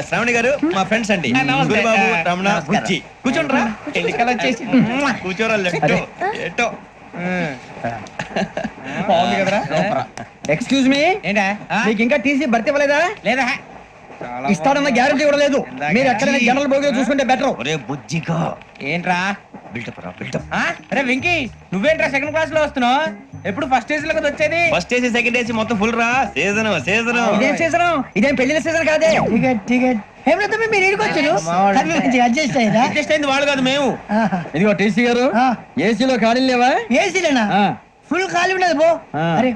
శ్రావణి గారు మా ఫ్రెండ్స్ అండి. గురుబాబు, రమణ, బుజ్జి. కూర్చోండి రా. కూర్చోరా. ఎట్టో బాగుంది కదరా. ఎక్స్క్యూజ్ మీ, ఏంటా మీకు ఇంకా టీసీ భర్తీ ఇవ్వలేదా? లేదా, ఇస్తాడన్న గ్యారంటీ కూడా లేదు. మీరు ఎక్కడైనా జనరల్ బోగిలో చూసుకుంటే బెటర్. ఒరే బుజ్జిగా, ఏంట్రా బిల్డప్ రా, బిల్డప్. అరే వెంకీ, నువ్వేంట్రా సెకండ్ క్లాస్ లో వస్తున్నావు? ఎప్పుడు ఫస్ట్ ఏసీ లో వచ్చేది? ఫస్ట్ ఏసీ సెకండ్ ఏసీ మొత్తం ఫుల్ రా. Season season. ఇదేం సీజన్? ఇదేం పెళ్లిన సీజన్ కాదే. టికెట్ టికెట్ మీరు అడ్జస్ట్ అయింది వాళ్ళు కాదు, మేము. ఇదిగో టీసీ గారు, ఏసీలో ఖాళీ లేవా? ఏసీలేనా? ఫుల్ ఖాళీ ఉండదు బో. అరే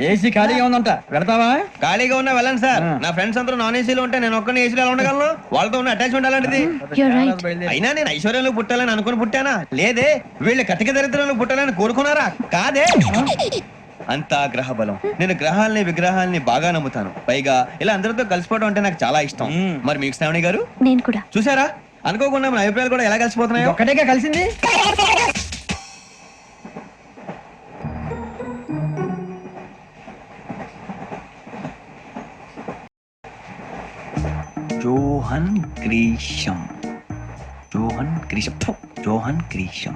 ఏసీ ఖాళీగా ఉందంట, వెళ్తావా? ఖాళీగా ఉన్నా వెళ్ళండి సార్. నా ఫ్రెండ్స్ అందరూ నాన్ ఏసీలో ఉంటే నేను ఒక్కనే ఏసీలో ఎలా ఉండగలను? వాళ్ళతో ఉన్న అటాచ్మెంట్ అలాంటిది. అయినా నేను ఐశ్వర్యంలో పుట్టాలని అనుకుని పుట్టానా? లేదే. వీళ్ళు కటిక దరిద్రంలో పుట్టాలని కోరుకున్నారా? కాదే. అంతా గ్రహ బలం. నేను గ్రహాలని విగ్రహాలని బాగా నమ్ముతాను. పైగా ఇలా అందరితో కలిసిపోవడం అంటే నాకు చాలా ఇష్టం. మరి మీకు శ్రావణి గారు? నేను కూడా. చూసారా, అనుకోకుండా మన అభిప్రాయాలు కూడా ఎలా కలిసిపోతున్నాయి. ఒక్కటేగా కలిసింది. John Grisham, John Grisham, John Grisham,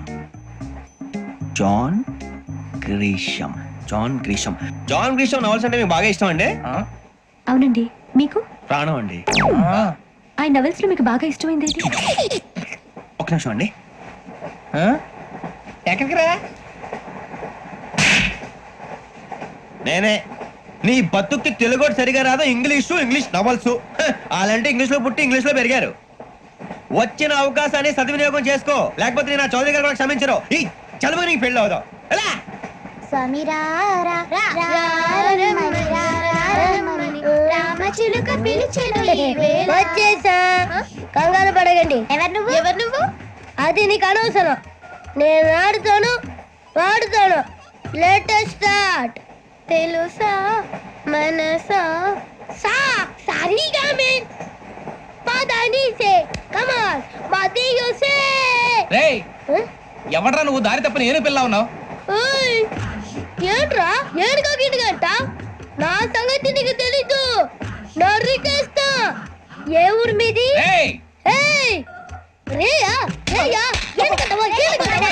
John Grisham, John Grisham. John గ్రీషం నవల్స్ అంటే మీకు బాగా ఇష్టం అండి? అవునండి. మీకు? ప్రాణం అండి. ఆ నవల్స్ లో మీకు బాగా ఇష్టమైంది ఏది? ఒక నిమిషం అండి. ఎక్కడికి రా? నేనే. నీ బతుక్కి తెలుగు సరిగా రాదు, ఇంగ్లీష్ నవల్స్. అలాంటి ఇంగ్లీష్ లో పుట్టి ఇంగ్లీష్ లో పెరిగారు. వచ్చిన అవకాశాన్ని సద్వినియోగం చేసుకో, లేకపోతే నేను చౌదరి గారు కూడా క్షమించరు. ఈ చదువు నీకు పెళ్ళి అవుదాం. ఎలా కంగారు పడగండి. ఎవరు నువ్వు? అది నీకు అనవసరం. నేను ఆడుతాను, వాడుతాను. Latest start. తెలుసా మనసా సా సారీగా మే పదని సే కమాన్ మదియో సే. రేయ్, ఎవడ్రా నువ్వు? దారి తప్ప నేను పిల్ల ఉన్నావు. ఓయ్, ఏంట్రా ఏడుగా గిడుగంట? నా సంగతి నీకు తెలీదు. నరికేస్తా. ఏ ఊరు మీది? రేయ్, ఏయ్ రేయా రేయా ఏడుగంటవా ఏడుగంటవా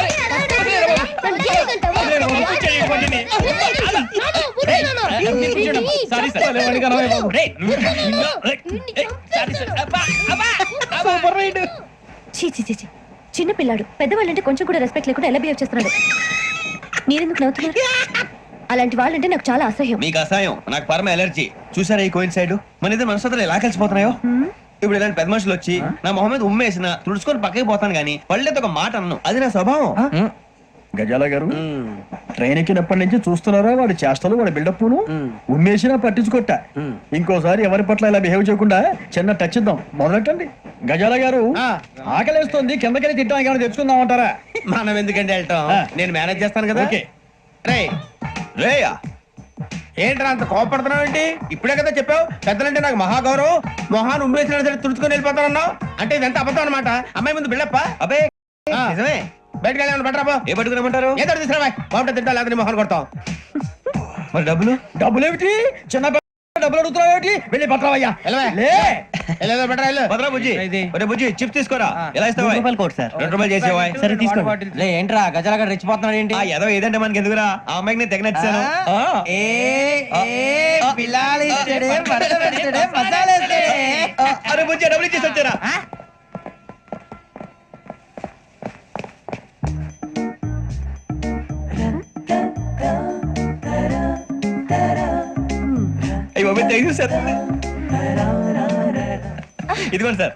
చిన్న పిల్లాడు. పెద్దవాళ్ళంటే కొంచెం కూడా రెస్పెక్ట్ లేకుండా ఎలా బిహేవ్ చేస్తున్నాడు? మీరెందుకు నవ్వుతున్నారు? అలాంటి వాళ్ళంటే నాకు చాలా అసహ్యం. మీకు అసహ్యం, నాకు పరమ ఎలర్జీ. చూసారా ఈ కోయిన్సైడ్? మన ఇద్దరు మనసులో ఎలా కలిసిపోతున్నాయో. ఇప్పుడు ఇలాంటి పెద్ద మనుషులు వచ్చి నా మొహం మీద ఉమ్మేసిన తుడుచుకొని పక్కకి పోతాను గానీ పళ్ళేతో ఒక మాట అన్ను. అది నా స్వభావం. గజాల గారు, ట్రైన్ ఎక్కినప్పటి నుంచి చూస్తున్నారా వాడి చేష్టలు, వాడి బిల్డప్ను? ఉమ్మేసినా పట్టించుకోట. ఇంకోసారి ఎవరి పట్ల ఇలా బిహేవ్ చేయకుండా చిన్న టచ్ ఇద్దాం. మొదలెట్టండి. గజాల గారు, ఆకలేస్తుంది, కిందకెళ్ళి తిట్టడానికి ఏమైనా తెచ్చుకుందాం అంటారా? మనం ఎందుకంటే వెళ్తాం, నేను మేనేజ్ చేస్తాను కదా. రే రేయా, ఏంట్రా అంత కోపడుతున్నావు ఏంటి? ఇప్పుడే కదా చెప్పావు పెద్దలంటే నాకు మహాగౌరవం, మొహాన్ని ఉమ్మేసిన సరే తుడుచుకొని వెళ్ళిపోతానన్నావు. అంటే ఇదంతా అబద్ధం అనమాట. అమ్మాయి ముందు బిల్డప్ప. అబ్బే నిజమే. బయటకు వెళ్ళి బట్రాబో. ఏ పట్టుకురమ్మంటారు? ఏదో తీసుకురా. బాగుంటుంది తింటా, లేదా మొహాన్ని కొడతాం. మరి డబ్బులు? డబ్బులు ఏమిటి? చిన్న డబ్బులు అడుగుతున్నావు ఏమిటి? వెళ్ళి పట్టరావయ్యా. భద్రా బుజ్జి, ఒరే బుజ్జి చిప్స్ తీసుకోరా. ఎలా ఇస్తావా? ₹2 చేసేవా? సరే తీసుకోండి. ఏంట్రా గజాల గారు రెచ్చిపోతున్నాడు ఏంటి? ఏదో ఏదంటే మనకి ఎందుకురా, ఆ అమ్మాయికి నేను తెగ నచ్చాను. అరే బుజ్జి, డబ్బులు ఇచ్చేసి వచ్చారా? సార్ ఇదిగోండి సార్.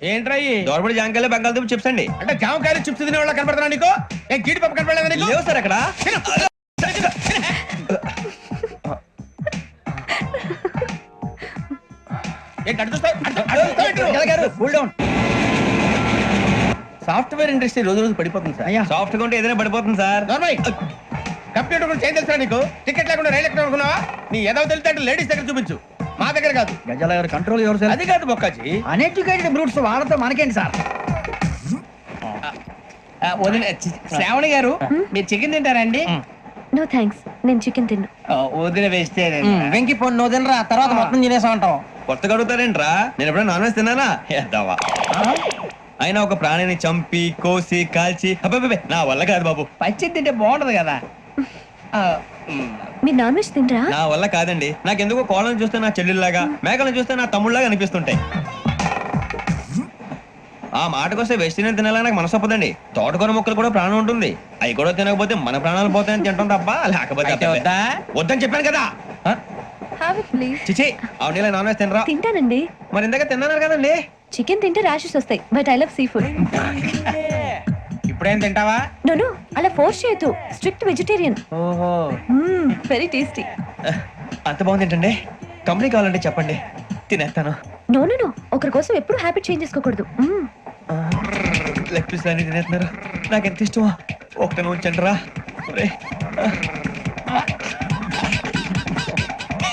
ఏంట్రా దోరబడి జాంకాయలు బంగాళదుంప చిప్స్ అండి. అంటే జామకాయలు చిప్స్ తినే వాళ్ళ కనపడతా నీకు? ఏ గీడి పప్పు కనపడలేదా నీకు? లేవు సార్ అక్కడ. సాఫ్ట్వేర్ ఇండస్ట్రీ రోజు రోజు పడిపోతుంది సార్. సాఫ్ట్ గా ఉంటే ఏదైనా పడిపోతుంది సార్. కంప్యూటర్ గురించి ఏం తెలుసా నీకు? టికెట్ లేకుండా రైలు ఎక్కడ అనుకున్నావా? నీ ఏదో తెలితే అంటే లేడీస్ దగ్గర చూపించు, మా దగ్గర కాదు. గజాల గారు కంట్రోల్ ఎవరు సార్? అది కాదు బొక్కాజీ, అన్ఎడ్యుకేటెడ్ బ్రూట్స్ వాళ్ళతో మనకేంటి సార్? శ్రావణి గారు, మీరు చికెన్ తింటారండి? నో థ్యాంక్స్, నేను చికెన్ తిన్నా. వదిన వేస్తే వెంకి పొన్ను నువ్వు తినరా, తర్వాత మొత్తం తినేసా ఉంటాం. కొత్తగా అడుగుతారేంట్రా? నేను ఎప్పుడైనా నాన్ వెజ్ తిన్నానా? ఎద్దావా. అయినా ఒక ప్రాణిని చంపి కోసి కాల్చి అబ్బబ్బబ్బే, నా వల్ల కాదు బాబు. పచ్చి తింటే బాగుంటది కదా. మీరు నాన్ వెజ్ తినరా? నా వల్ల కాదండి. నాకెందుకో కోళ్ళని చూస్తే నా చెల్లెల్లాగా, మేకలను చూస్తే నా తమ్ముళ్ళలాగా అనిపిస్తుంటాయి. ఆ మాటకొస్తే వెస్టిరియన్ తినాలని నాకు మనసు ఒప్పదండి. తోటకూర మొక్కలు కూడా ప్రాణం ఉంటుంది. అవి కూడా తినకపోతే మన ప్రాణాలు పోతాయని తింటాం తప్ప లేకపోతే అబ్బబ్బే. వద్దని చెప్పాను కదా. Have it please. చిచి, అవునీ నాన్ వెజ్ తినరా? తింటానండి. మరి ఇందాక తిన్నాను కదండి. చికెన్ తింటే ర్యాషెస్ వస్తాయి, but I love sea food. ఇప్పుడేం తింటావా? నో అలా ఫోర్స్ చేయొద్దు. Strict vegetarian. ఓహో, వెరీ టేస్టీ. అంత బాగుంది ఏంటండి? కంపెనీ కావాలంటే చెప్పండి, తినేస్తాను. నో ఒకరి కోసం ఎప్పుడు హ్యాబిట్ చేంజ్ చేసుకోకూడదు. లెగ్ పీస్ అన్ని తినేస్తున్నారు. నాకు ఎంత ఇష్టమో ఒకటే ఉంచండి రా.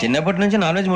చిన్నప్పటి నుంచి నాన్ వెజ్